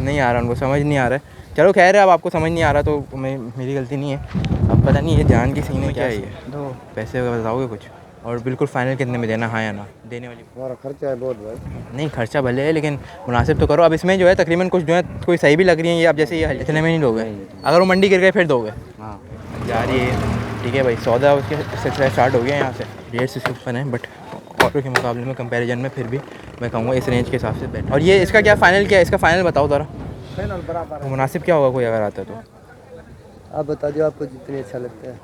नहीं आ रहा, उनको समझ नहीं आ रहा है। चलो खैर है, अब आपको समझ नहीं आ रहा तो मेरी गलती नहीं है। अब पता नहीं ये जान की सीन है क्या है ये। दो पैसे बताओगे कुछ? और बिल्कुल फाइनल कितने में देना, हाँ या ना? देने वाली हमारा खर्चा है बहुत भाई। नहीं, खर्चा भले है लेकिन मुनासिब तो करो। अब इसमें जो है तकरीबन कुछ जो है कोई सही भी लग रही है ये, अब जैसे ये इतने में नहीं दोगे? अगर वो मंडी गिर गए फिर दोगे? हाँ जा रही है, ठीक है भाई। सौदा उसके सिलसिला स्टार्ट हो गया यहाँ से। रेट्स इसके ऊपर हैं बट औरों के मुकाबले में कंपैरिजन में फिर भी मैं कहूँगा इस रेंज के हिसाब से बेटर। और ये इसका क्या फ़ाइनल क्या है? इसका फ़ाइनल बताओ ज़रा। फाइनल बराबर तो मुनासिब क्या होगा कोई अगर आता है तो? आप बता दो आपको जितनी अच्छा लगता है।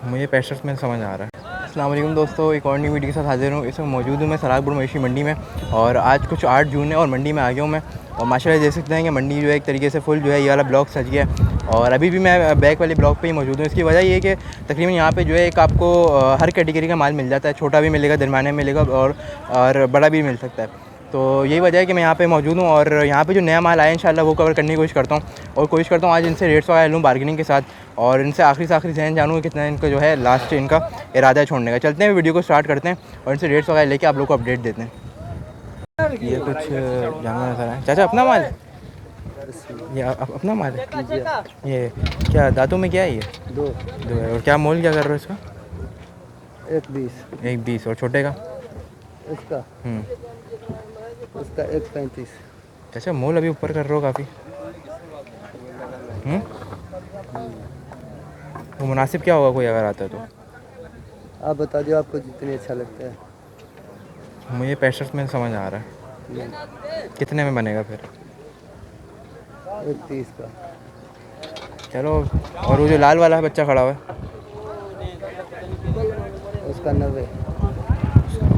मुझे पैशर्स में समझ आ रहा है। अस्सलाम वालेकुम दोस्तों, एक और नई वीडियो के साथ हाजिर हूँ। इसमें मौजूद हूँ मैं सरागपुर मवेशी मंडी में और आज कुछ 8 जून है और मंडी में आ गया हूँ मैं। और माशाल्लाह देख सकते हैं कि मंडी जो है एक तरीके से फुल जो है ये वाला ब्लॉक सज गया है। और अभी भी मैं बैक वाले ब्लॉक पे ही मौजूद हूँ। इसकी वजह ये है कि तकरीबन यहाँ पे जो है एक आपको हर कैटेगरी का माल मिल जाता है। छोटा भी मिलेगा, दरमियाने में मिलेगा और बड़ा भी मिल सकता है। तो यही वजह है कि मैं यहाँ पे मौजूद हूँ और यहाँ पे जो नया माल आया इंशाल्लाह वो कवर करने की कोशिश करता हूँ। और कोशिश करता हूँ आज इनसे रेट्स वगैरह लूँ बार्गेनिंग के साथ और इनसे आखिरी से आखिरी जहन जानूँ कि कितना इनका जो है लास्ट इनका इरादा है छोड़ने का। चलते हैं, वीडियो को स्टार्ट करते हैं और इनसे रेट्स वगैरह लेके आप लोग को अपडेट देते हैं। ये कुछ जानवर नजर आए। चाचा अपना माल, ये अपना माल है? ये क्या दांतों में क्या है ये? दो है। और क्या मोल क्या कर रहे हो इसका? 1.20 1.20। और छोटे का? इसका इसका 1.35। चाचा मोल अभी ऊपर कर रहे हो काफ़ी। तो मुनासिब क्या होगा कोई अगर आता है तो? आप बता दो आपको जितनी अच्छा लगता है। मुझे पैशर्स में समझ आ रहा है। कितने में बनेगा फिर? 1.30 का। चलो। और वो जो लाल वाला बच्चा खड़ा हुआ है उसका 90।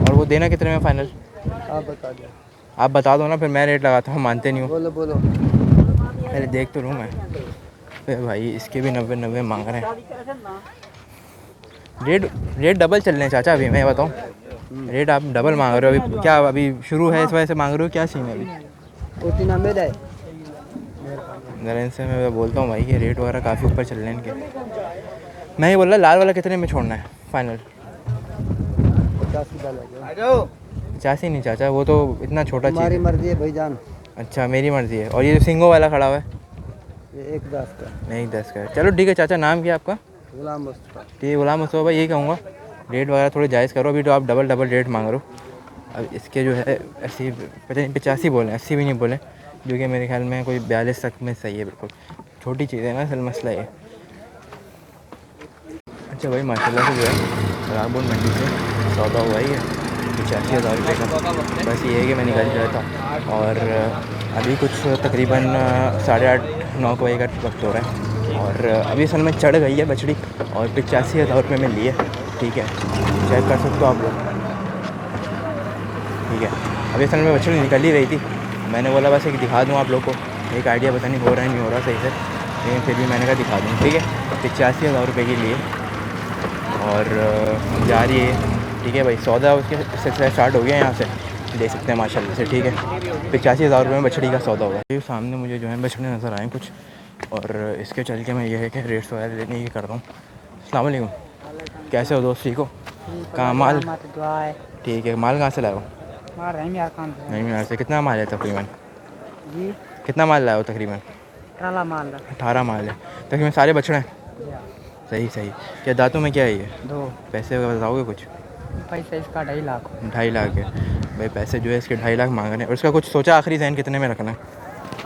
और वो देना कितने में फाइनल? आप बता दो। आप बता दो ना, फिर मैं रेट लगाता हूँ, मानते नहीं हो। बोलो बोलो। पहले देख तो लूँ मैं। फिर भाई इसके भी 90 मांग रहे हैं। रेट डबल चल रहे हैं चाचा अभी, मैं बताऊँ। रेट आप डबल मांग रहे हो अभी? क्या अभी शुरू है इस वजह से मांग रहे हो? क्या सीन है अभी? उतना मेरा है। ज़रा इनसे मैं बोलता हूँ भाई कि रेट वगैरह काफ़ी ऊपर चल रहे हैं इनके। मैं ये बोल रहा लाल वाला कितने में छोड़ना है फाइनल? 85 नहीं चाचा, वो तो इतना छोटा चीज़ हमारी है। मर्जी है भाईजान। अच्छा मेरी मर्ज़ी है। और ये जो सिंगो वाला खड़ा हुआ है? ये 1.10 का। नहीं 10 का है। चलो ठीक है चाचा, नाम क्या आपका? गुलाम मुस्तफा। ठीक है गुलाम मुस्तफा भाई, यही कहूँगा रेट वगैरह थोड़े जायज़ करो। अभी तो आप डबल रेट मांग रहे हो। अब इसके जो है 80 85 बोलें, 80 भी नहीं बोलें, जो कि मेरे ख्याल में कोई 42 तक में सही है। बिल्कुल छोटी चीज़ है ना, असल मसला ये। अच्छा भाई माशाल्लाह से जो है सरागपुर मंडी से सौदा हुआ ही है 85,000 रुपये का। बस ये है कि मैं निकल गया था और अभी कुछ तकरीबन 8:30-9 बजे का वक्त हो रहा है और अभी असल में चढ़ गई है बछड़ी और 85,000 रुपये में ली है। ठीक है, चेक कर सकते हो आप लोग। ठीक है, अभी असल में बछड़ी निकल ही रही थी। मैंने बोला बस एक दिखा दूँ आप लोग को, एक आइडिया पता नहीं हो रहा है नहीं हो रहा सही से, लेकिन फिर भी मैंने कहा दिखा दूँ। ठीक है, 85,000 रुपये के लिए और जा रही है। ठीक है भाई, सौदा उसके सिलसिला स्टार्ट हो गया यहाँ से, देख सकते हैं माशाल्लाह से। ठीक है, 85,000 रुपये में बछड़ी का सौदा हुआ है। ये सामने मुझे जो है बछड़े नज़र आए कुछ और इसके चल के मैं ये है कि रेट्स वगैरह लेने की कर रहा हूँ। अस्सलाम वालेकुम, कैसे हो दोस्त? ठीक हो? कहाँ माल? ठीक है, माल कहाँ से लाए हो? नहीं यार से। कितना माल है तकरीबन? जी कितना माल लाए हो तकरीबन? 18 माल। 18 माल है तकरीबन, सारे बछड़े हैं? सही सही। क्या दांतों में क्या है ये? दो। पैसे बताओगे कुछ? पैसा इसका 2.5 लाख। 2.5 लाख है भाई। पैसे जो है इसके 2.5 लाख मांग रहे हैं और इसका कुछ सोचा आखिरी जहन कितने में रखना है?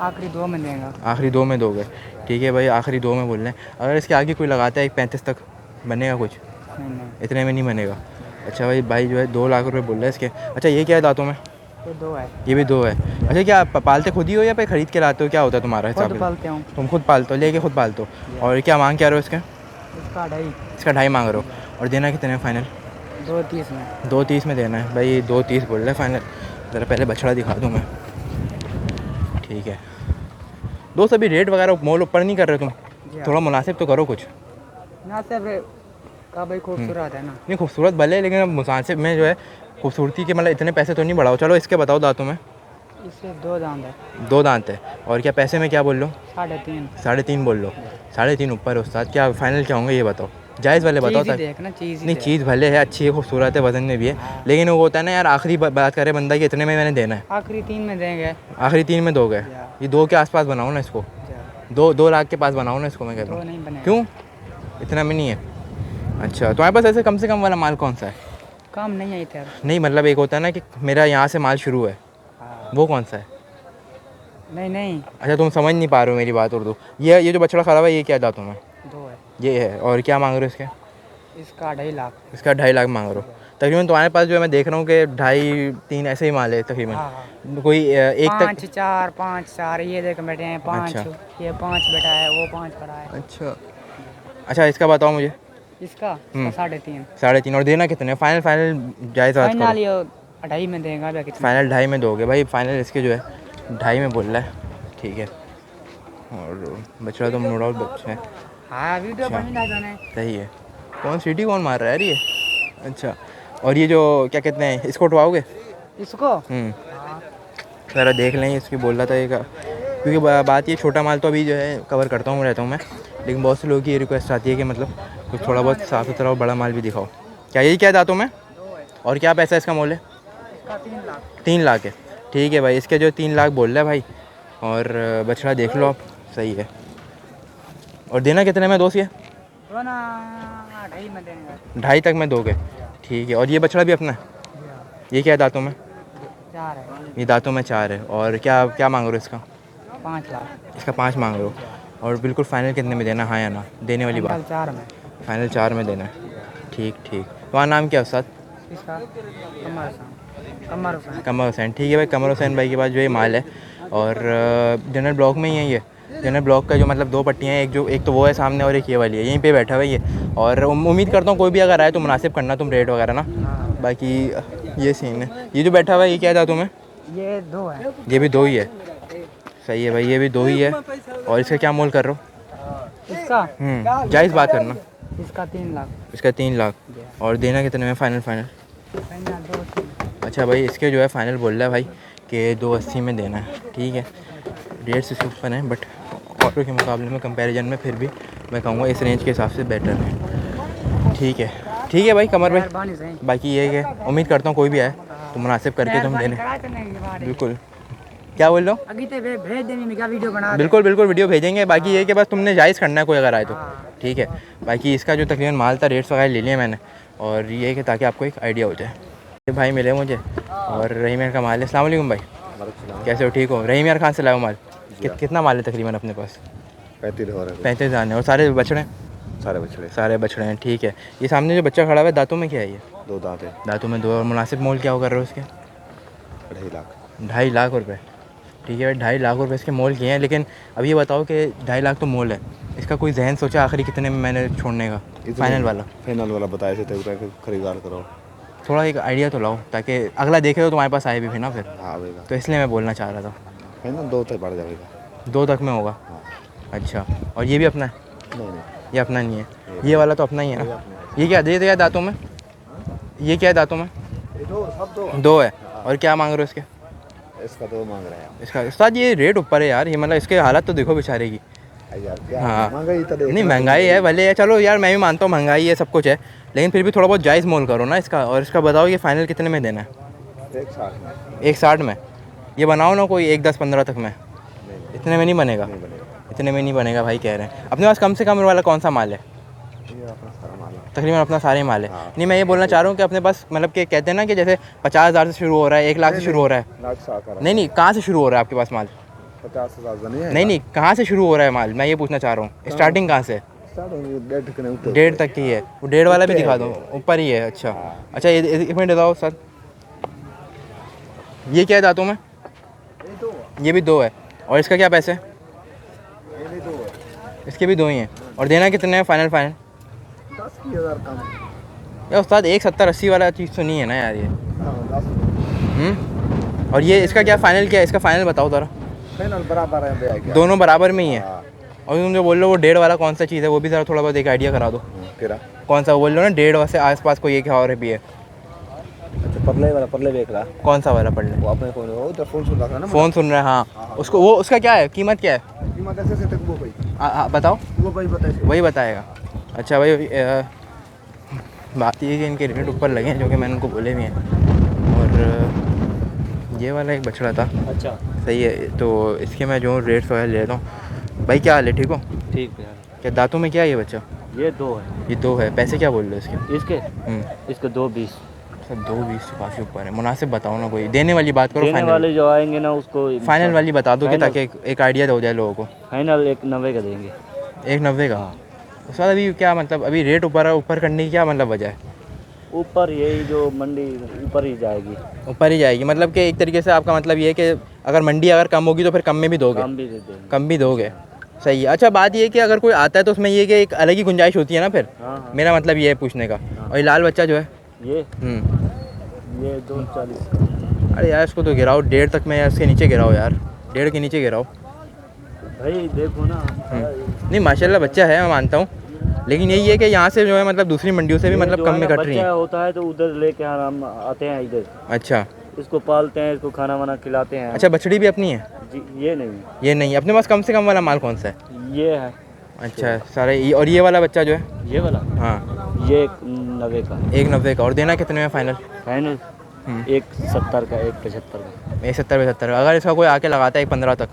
आखिरी 2 में देगा। आखिरी 2 में दोगे? ठीक है भाई, आखिरी 2 में बोल रहे हैं। अगर इसके आगे कोई लगाता है 1.35 तक बनेगा कुछ? नहीं इतने में नहीं बनेगा। अच्छा भाई जो है 2 लाख रुपये बोल रहे हैं इसके। अच्छा ये क्या है दांतों में? ये 2 है। ये भी 2 है। अच्छा क्या आप पालते खुद ही हो या पे ख़रीद के लाते हो? क्या होता है तुम्हारा हिसाब? खुद पालते हूँ। तुम खुद पालते हो, लेके खुद पालते हो। और क्या मांग क्या रहे हो इसके? इसका 2.5। इसका 2.5 मांग रहे हो और देना कितने में फाइनल? 2.30 में। 2.30 में देना है भाई। 2.30 बोल रहे हैं फाइनल। ज़रा पहले बछड़ा दिखा दूँ मैं। ठीक है दोस्त, अभी रेट वगैरह मोल ऊपर नहीं कर रहे तुम? थोड़ा मुनासिब तो करो कुछ ना सर का भाई, खूबसूरत है ना। नहीं खूबसूरत भले, लेकिन अब मुनासिब में जो है खूबसूरती के मतलब इतने पैसे तो नहीं बढ़ाओ। चलो इसके बताओ दांतों में। इससे 2 दांत है। 2 दांत है। और क्या पैसे में क्या बोल लो? 3.5। 3.5 बोल लो। 3.5 ऊपर है उस्ताद। क्या फाइनल क्या होंगे ये बताओ? जायज़ वाले बताओ चीज़ ही ताकि देख ना, चीज़ ही नहीं देख। चीज़ भले है, अच्छी है, खूबसूरत है, वजन में भी है, लेकिन वो होता है ना यार, आखिरी बात करे बंदा कि इतने में मैंने देना है, आखिरी 3 में देंगे। आखिरी 3 में दोगे? या। ये 2 के आसपास बनाओ ना इसको, जा, 2 लाख के पास बनाओ ना इसको, मैं कहता तो हूँ। नहीं बनेगा। क्यों, इतना में नहीं है? अच्छा, तुम्हारे पास ऐसे कम से कम वाला माल कौन सा है? काम नहीं आई थे। नहीं मतलब एक होता है ना कि मेरा यहाँ से माल शुरू है, हाँ। वो कौन सा है? नहीं नहीं, अच्छा तुम समझ नहीं पा रहे हो मेरी बात उर्दू। ये जो बछड़ा खड़ा हुआ है ये क्या दांतों में? 2 है। ये है। और क्या मांग रहे हो इसके? इसका 2.5 लाख। इसका 2.5 लाख मांग रहे हो। तकरीबन तुम्हारे पास जो है मैं देख रहा हूँ कि 2.5-3 ऐसे ही माल है तकरीबन। हाँ। कोई एक 5 तक। 4 5 4 ये देख बैठे हैं 5। अच्छा। ये 5 बैठा है, वो 5 खड़ा है। अच्छा अच्छा, इसका बताओ मुझे। इसका 3.5। 3.5। और देना कितने? फाइनल फाइनल जायज़ बात फाइनल करो। ये 2.5 में देगा क्या कितना? फाइनल 2.5 में दोगे भाई? फाइनल इसके जो है 2.5 में बोल रहा है, ठीक है। और बछड़ा तो नो डाउट बच्चा है, हाँ वीडियो अच्छा। बनी ना जाने। सही है। कौन सीटी कौन मार रहा है यार ये? अच्छा, और ये जो क्या कहते हैं, इसको उठवाओगे? इसको ज़रा देख लें, इसकी बोल रहा था ये का, क्योंकि बात ये छोटा माल तो अभी जो है कवर करता हूँ रहता हूँ मैं, लेकिन बहुत से लोगों की ये रिक्वेस्ट आती है कि मतलब कुछ थोड़ा बहुत साफ़ सुथरा और बड़ा माल भी दिखाओ। क्या यही क्या दांतों में? और क्या पैसा इसका मोल है? इसका 3 लाख। 3 लाख है, ठीक है भाई। इसके जो 3 लाख बोल रहा है भाई, और बछड़ा देख लो आप, सही है। और देना कितने में दोस्त ये? तो ना 2.5 में देंगे। 2.5 तक में दोगे, ठीक है। और ये बछड़ा भी अपना है? ये क्या है दांतों में? 4 है। ये दांतों में 4 है। और क्या क्या मांग रहे हो इसका? 5 लाख। इसका 5 मांग रहे हो। और बिल्कुल फाइनल कितने में देना, हाँ या ना? देने वाली बात। 4 में। फाइनल 4 में देना है, ठीक ठीक। तुम्हारा नाम क्या है उस्ताद? इसका कमर हुसैन। कमर हुसैन, ठीक है भाई। कमर हुसैन भाई के पास जो ये माल है, और जनरल ब्लॉक में ही है ये। जनरल ब्लॉक का जो मतलब 2 पट्टियाँ हैं, एक तो वो है सामने और एक ये वाली है, यहीं पे बैठा हुआ है ये। और उम्मीद करता हूँ कोई भी अगर आए तो मुनासिब करना तुम रेट वगैरह ना। बाकी ये सीन है। ये जो बैठा हुआ है ये क्या है दांतों में? ये 2 है। ये भी 2 ही है, सही है भाई, ये भी 2 ही है। और इसका क्या मोल कर रहे हो? इसका जायज़ बात करना। इसका 3 लाख। इसका 3 लाख। और देना कितने में फाइनल? फाइनल 280। अच्छा भाई, इसके जो है फाइनल बोल रहा है भाई कि 280 में देना है, ठीक है। रेट्स इसके ऊपर हैं, बट ऑटो के मुकाबले में कंपैरिजन में फिर भी मैं कहूँगा इस रेंज के हिसाब से बेटर है, ठीक है। ठीक है भाई कमर भाई, बाकी ये है कि उम्मीद करता हूँ कोई भी आए तो मुनासिब करके तुम देने। बिल्कुल, क्या बोल रहे हो? अभी तो भेज देंगे, क्या वीडियो बना दे। बिल्कुल बिल्कुल वीडियो भेजेंगे। बाकी ये है कि बस तुमने जायज़ करना है कोई अगर आए तो, ठीक है। बाकी इसका जो तकरीबन माल था, रेट्स वगैरह ले लिए मैंने, और ये है कि ताकि आपको एक आइडिया हो जाए। ये भाई मिले मुझे, और रहीम यार का माल है। अस्सलाम वालेकुम भाई, कैसे हो? ठीक हो? रहीम यार खान से लाओ माल। कितना माल है तकरीबन अपने पास? 35 आने। और सारे बछड़े? सारे बछड़े हैं, ठीक है। ये सामने जो बच्चा खड़ा हुआ है दांतों में क्या है ये? 2 दांत है। दांतों में 2। और मुनासिब मोल क्या हो कर रहे हो उसके? 2.5 लाख। 2.5 लाख रुपए, ठीक है भाई। 2.5 लाख रुपए इसके मोल किए हैं। लेकिन अब ये बताओ कि 2.5 लाख तो मोल है, इसका कोई जहन सोचा आखिरी कितने में मैंने छोड़ने का? फाइनल वाला बताए थे खरीदार करो। थोड़ा एक आइडिया तो लाओ ताकि अगला देखे तो तुम्हारे पास आए भी ना फिर, हाँ आवेगा। तो इसलिए मैं बोलना चाह रहा था। फाइनल 2 तक बढ़ जाएगा। 2 तक में होगा? हाँ। अच्छा, और ये भी अपना है? नहीं ये अपना नहीं है, ये वाला तो अपना ही है ना। ये क्या दे दिया दांतों में? ये क्या है दांतों में? सब 2 है। और क्या मांग रहे हो इसके? इसका 2 मांग रहे हैं। इसका उस्ताद ये रेट ऊपर है यार, ये मतलब इसके हालत तो देखो बेचारे की। हाँ महंगाई तो नहीं, महंगाई है भले है, चलो यार मैं भी मानता हूँ महंगाई है, सब कुछ है, लेकिन फिर भी थोड़ा बहुत जायज़ मोल करो ना इसका। और इसका बताओ ये फाइनल कितने में देना है? 160 में। ये बनाओ ना कोई 110-15 तक में। इतने में नहीं बनेगा? इतने में नहीं बनेगा भाई, कह रहे हैं। अपने पास कम से कम वाला कौन सा माल है? तकरीबन अपना सारे माल है। नहीं मैं ये बोलना चाह रहा हूँ कि अपने पास मतलब कि कहते हैं ना कि जैसे 50,000 से शुरू हो रहा है, 1 लाख से शुरू हो रहा है। नहीं कहाँ से शुरू हो रहा है आपके पास माल? 50,000 नहीं कहाँ से शुरू हो रहा है माल, मैं ये पूछना चाह रहा हूँ। स्टार्टिंग कहाँ से? 1.5 तक की है। वो 1.5 वाला भी दिखा दो, ऊपर ही है। अच्छा अच्छा, ये 1 मिनट बताओ सर, ये क्या है दांतों में? ये भी 2 है। और इसका क्या पैसे? इसके भी 2 ही हैं। और देना कितने हैं फाइनल? 10,000 कम। यार उस्ताद 170-80 वाला चीज़ तो नहीं है ना यार ये। और ये इसका क्या फ़ाइनल क्या है? इसका फ़ाइनल बताओ ज़रा। फाइनल बराबर है, दोनों बराबर में ही है। हाँ। और तुम जो बोल रहे हो वो 1.5 वाला कौन सा चीज़ है, वो भी ज़रा थोड़ा बहुत एक आइडिया करा दो। तेरा कौन सा बोल रहे हो ना 1.5 से आसपास कोई एक और भी है? अच्छा परले वाला, परले देख रहा। कौन सा वाला पढ़ ले? वो अपने फोन वो तो फोन सुन रहा था ना। फ़ोन सुन रहे हैं, हाँ। उसको वो उसका क्या है, कीमत क्या है? कीमत ऐसे से तक वो भाई बताओ, वो भाई बताइए। वही बताएगा। अच्छा भाई बात ये है कि इनके रेट ऊपर लगे हैं, जो कि मैंने उनको बोले भी हैं। और ये वाला एक बछड़ा था। अच्छा सही है, तो इसके मैं जो रेट्स वगैरह ले लेता हूँ। भाई क्या हाल है, ठीक हो? ठीक है यार। क्या दांतों में क्या है ये बच्चा? ये 2 है। ये 2 है। पैसे क्या बोल रहे हो इसके? इसके 2.20। सर 2.20 से काफ़ी ऊपर है। मुनासिब बताओ ना, कोई देने वाली बात करो। देने फाइनल वाले जो आएंगे ना उसको फाइनल वाली बता दो कि फाइनल। ताकि एक आइडिया हो जाए लोगों को। फाइनल 1.90 का देंगे। 1.90 का? हाँ। उसके बाद अभी क्या मतलब, अभी रेट ऊपर करने की क्या मतलब वजह है? ऊपर यही जो मंडी ऊपर ही जाएगी। ऊपर ही जाएगी, मतलब कि एक तरीके से आपका मतलब ये है कि अगर मंडी अगर कम होगी तो फिर कम में भी दोगे? कम भी दे देंगे। कम भी दोगे। सही है। अच्छा बात ये है कि अगर कोई आता है तो उसमें ये कि एक अलग ही गुंजाइश होती है ना फिर। हाँ हाँ। मेरा मतलब ये है पूछने का। और ये लाल बच्चा जो है ये 2.40 का। अरे यार इसको तो गिराओ 1.5 तक में, या इसके नीचे गिराओ यार, 1.5 के नीचे गिराओ। भाई देखो ना। नहीं माशाल्लाह बच्चा है, मैं मानता हूँ, लेकिन यही है कि यहाँ से जो है मतलब दूसरी मंडियों से भी ये मतलब जो कम है में ना, कट रही बच्चा है। होता है तो उधर लेके हम आते हैं इधर। अच्छा इसको पालते हैं, इसको खाना वाना खिलाते हैं। अच्छा, बछड़ी भी अपनी है? जी ये नहीं। ये नहीं, अपने पास कम से कम वाला माल कौन सा है? ये है। अच्छा सारे और ये वाला बच्चा जो है? ये वाला हाँ ये 1.90 का। 1.90 का। और देना कितने में फाइनल? फाइनल 1.70 का, 1.75 का। 1.70-75। अगर इसका कोई आके लगाता है 1.15 तक,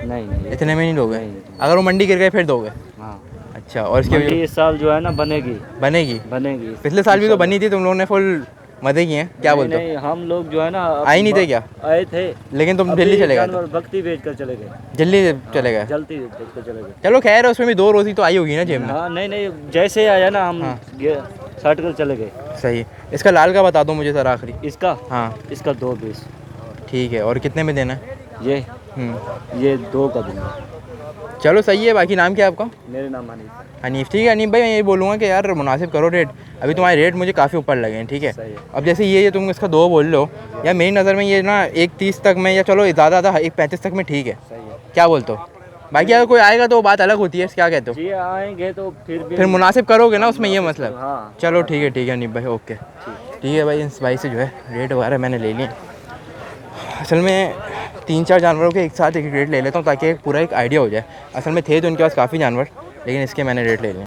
नहीं नहीं इतने में नहीं दोगे? नहीं। अगर वो मंडी गिर गए फिर दोगे? हाँ। अच्छा, और इसके मंडी इस साल जो है ना बनेगी। बनेगी? बनेगी। पिछले साल भी तो बनी थी, तुम लोगों ने फुल मजे किए हैं, क्या बोलते हो? नहीं हम लोग जो है ना आए नहीं थे क्या? आए थे, लेकिन तुम अभी दिल्ली चले गए थे। जानवर भक्ति बेच कर चले गए। जल्दी चले गए? जल्दी बेच कर चले गए। चलो खैर, उसमें भी 2 रोज़ी तो आई होगी ना जेब में। हाँ नहीं नहीं, जैसे आया ना हम हाँ। छाट कर चले गए। सही। इसका लाल का बता दो मुझे सर आखिरी। इसका हाँ इसका 2.20। ठीक है। और कितने में देना है? ये 2 का दूंगा। चलो सही है। बाकी नाम क्या है आपका? मेरे नाम हनीफ। हनीफ। ठीक है हनीफ भाई, मैं ये बोलूँगा कि यार मुनासिब करो रेट। अभी तुम्हारे रेट मुझे काफ़ी ऊपर लगे हैं, ठीक है? सही है। अब जैसे ये तुम इसका 2 बोल लो, या मेरी नज़र में ये ना 1.30 तक में, या चलो ज़्यादा 1.35 तक में ठीक है। सही है। क्या बोलते हो? बाकी अगर कोई आएगा तो बात अलग होती है, क्या कहते हो? जी आएंगे तो फिर मुनासिब करोगे ना उसमें, ये मतलब। हाँ। चलो ठीक है हनीफ भाई, ओके ठीक है भाई। इस भाई से जो है रेट वगैरह मैंने ले लिए। असल में 3-4 जानवरों के एक साथ एक रेट ले लेता हूँ ताकि पूरा एक आइडिया हो जाए। असल में थे तो उनके पास काफ़ी जानवर, लेकिन इसके मैंने रेट ले लिए।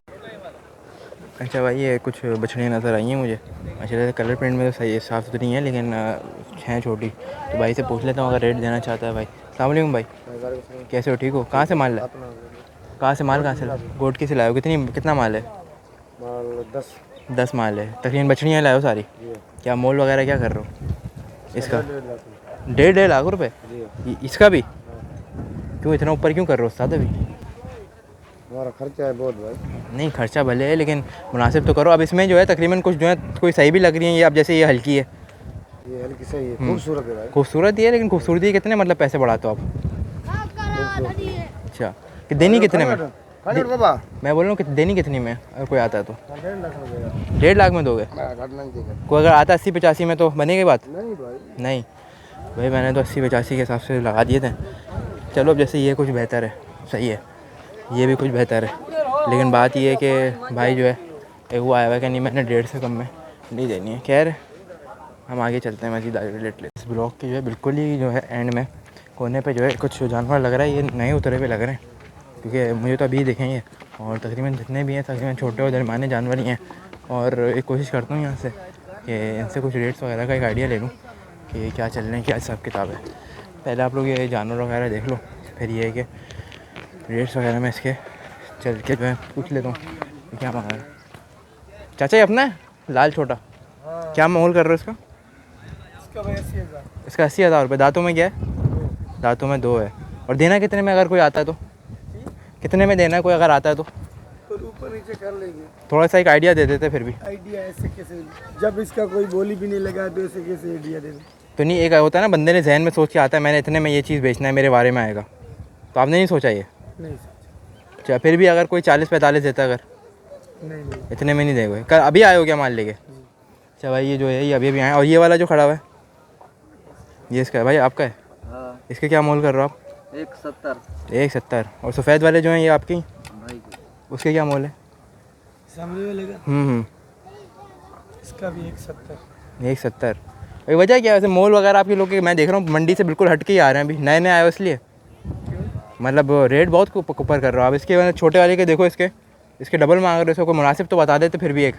अच्छा भाई ये कुछ बछड़ियाँ नज़र आई हैं मुझे। अच्छा कलर प्रिंट में तो सही है, साफ़ सुथरी हैं, लेकिन हैं छोटी। तो भाई से पूछ लेता हूँ अगर रेट देना चाहता है भाई। अस्सलाम वालेकुम भाई, कैसे हो? ठीक हो? कहाँ से माल लाए? कहाँ से लाए? गोट की से लाए हो? कितना माल है? 10 माल है। तकरीबन बछड़ियाँ लाए हो सारी? क्या मोल वगैरह क्या कर रहे हो इसका? 1.5 लाख रुपए? इसका भी? क्यों इतना ऊपर क्यों कर रहे हो उस्ताद? अभी हमारा खर्चा है बहुत भाई। नहीं खर्चा भले है, लेकिन मुनासिब तो करो। अब इसमें जो है तकरीबन कुछ जो है कोई सही भी लग रही है ये। अब जैसे ये हल्की है, ये हल्की सही है, खूबसूरत है भाई। खूबसूरत ही है, लेकिन खूबसूरती के कितने मतलब पैसे बढ़ाते हो आप? अच्छा कि देनी कितने में? बाबा मैं बोल रहा हूँ कि देनी कितनी में अगर कोई आता है तो? 1.5 लाख रुपए 1.5 लाख में दोगे? घटना नहीं देगा। कोई अगर आता 80-85 में तो बनेगी बात? नहीं भाई। नहीं भाई, मैंने तो 80-85 के हिसाब से लगा दिए थे। चलो अब जैसे ये कुछ बेहतर है, सही है, ये भी कुछ बेहतर है, लेकिन बात ये है कि भाई जो है एक वो आया हुआ है कि नहीं मैंने 1.5 से कम में नहीं देनी है। खैर हम आगे चलते हैं, मज़ीद आगे लेट ले। इस ब्लॉक की जो है बिल्कुल ही जो है एंड में कोने पे जो है कुछ जानवर लग रहा है, ये नए उतरे पे लग रहे हैं, क्योंकि मुझे तो अभी देखेंगे। और तकरीबन जितने भी हैं तकरीबन छोटे और दरमियाने जानवर ही हैं। और एक कोशिश करता हूँ यहाँ से कि इनसे कुछ रेट्स वगैरह का एक आइडिया ले लूँ कि क्या चल रहे हैं, क्या हिसाब किताब है। पहले आप लोग ये जानवर वगैरह देख लो, फिर ये है कि रेट्स वगैरह में इसके चल के जो है पूछ लेता हूँ क्या मांगा है। चाचा ये अपना है लाल छोटा? क्या माहौल कर रहे हो इसका? इसका 80,000 रुपये। दांतों में क्या है? दांतों में 2 है। और देना कितने में अगर कोई आता है तो? कितने में देना है कोई अगर आता है तो? ऊपर नीचे कर लेंगे। थोड़ा सा एक आइडिया दे देते फिर भी। आइडिया ऐसे कैसे, जब इसका कोई बोली भी नहीं लगा तो ऐसे कैसे आइडिया दे? तो नहीं, एक होता है ना बंदे ने जहन में सोच के आता है मैंने इतने में ये चीज़ बेचना है, मेरे बारे में आएगा, तो आपने नहीं सोचा ये? नहीं अच्छा फिर भी अगर कोई 40-45 देता अगर? नहीं इतने में नहीं देगा? कल अभी आए हो क्या माल लेके? अच्छा भाई ये जो है ये अभी आए। और ये वाला जो खड़ा हुआ है ये इसका है भाई? आपका है? हाँ। इसके क्या मोल कर रहे हो आप? 1.70। 1.70। और सफ़ेद वाले जो हैं ये आपकी, भाई उसके क्या मोल है? सामने वाले का इसका भी 1.70। 1.70। भाई वजह क्या है वैसे मोल वगैरह आपके लोग के? मैं देख रहा हूँ मंडी से बिल्कुल हट के ही आ रहे हैं, अभी नए नए आए हो इसलिए। मतलब रेट बहुत ऊपर कर रहे हो आप इसके। छोटे वाले के देखो, इसके इसके डबल मांग रहे हो, कोई मुनासिब तो बता देते फिर भी। एक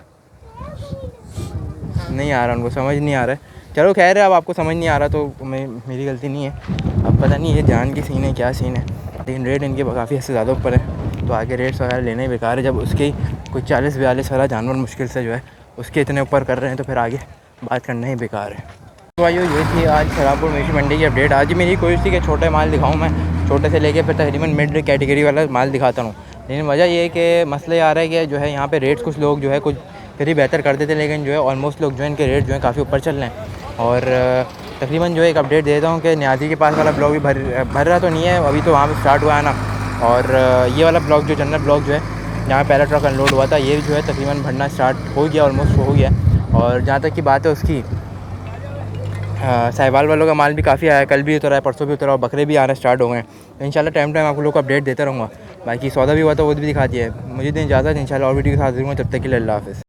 नहीं आ रहा, उनको समझ नहीं आ रहा है। चलो खैर है, अब आपको समझ नहीं आ रहा तो मेरी गलती नहीं है। अब पता नहीं ये जान की सीन है क्या सीन है, लेकिन रेट इनके काफ़ी हद से ज़्यादा ऊपर है, तो आगे रेट्स वगैरह लेना ही बेकार है। जब उसके ही कोई 40-42 वाला जानवर मुश्किल से जो है उसके इतने ऊपर कर रहे हैं, तो फिर आगे बात करना ही बेकार है। तो भाइयों ये थी आज सरापुर मवेशी मंडी की अपडेट। आज मेरी कोशिश थी कि छोटे माल दिखाऊँ मैं, छोटे से लेके फिर तकरीबन मिड कैटेगरी वाला माल दिखाता हूँ, लेकिन वजह ये है कि मसला ये आ रहा है कि जो है यहाँ पे रेट्स कुछ लोग जो है कुछ फिर ही बेहतर कर देते, लेकिन जो है ऑलमोस्ट लोग जो है इनके रेट जो है काफ़ी ऊपर चल रहे हैं। और तकरीबन जो है एक अपडेट देता हूँ कि न्याजी के पास वाला ब्लॉग भी भर रहा तो नहीं है, अभी तो वहाँ पर स्टार्ट हुआ है ना। और ये वाला ब्लॉग जो जनरल ब्लॉग जो है जहाँ पहला ट्रक अनलोड हुआ था, ये जो है तकरीबन भरना स्टार्ट हो गया, ऑलमोस्ट हो गया। और जहाँ तक की बात है उसकी साहिवाल वालों का माल भी काफ़ी आया, कल भी उतरा है, परसों भी उतरा और बकरे भी आना स्टार्ट हो गए। तो इंशाल्लाह टाइम आप लोगों को अपडेट देता रहूँगा। बाकी सौदा भी हुआ था वो भी दिखा दिया है। मुझे दिन इजाज़त, इंशाल्लाह और वीडियो के साथ जरूर, तब तक के लिए अल्लाह हाफ़िज़।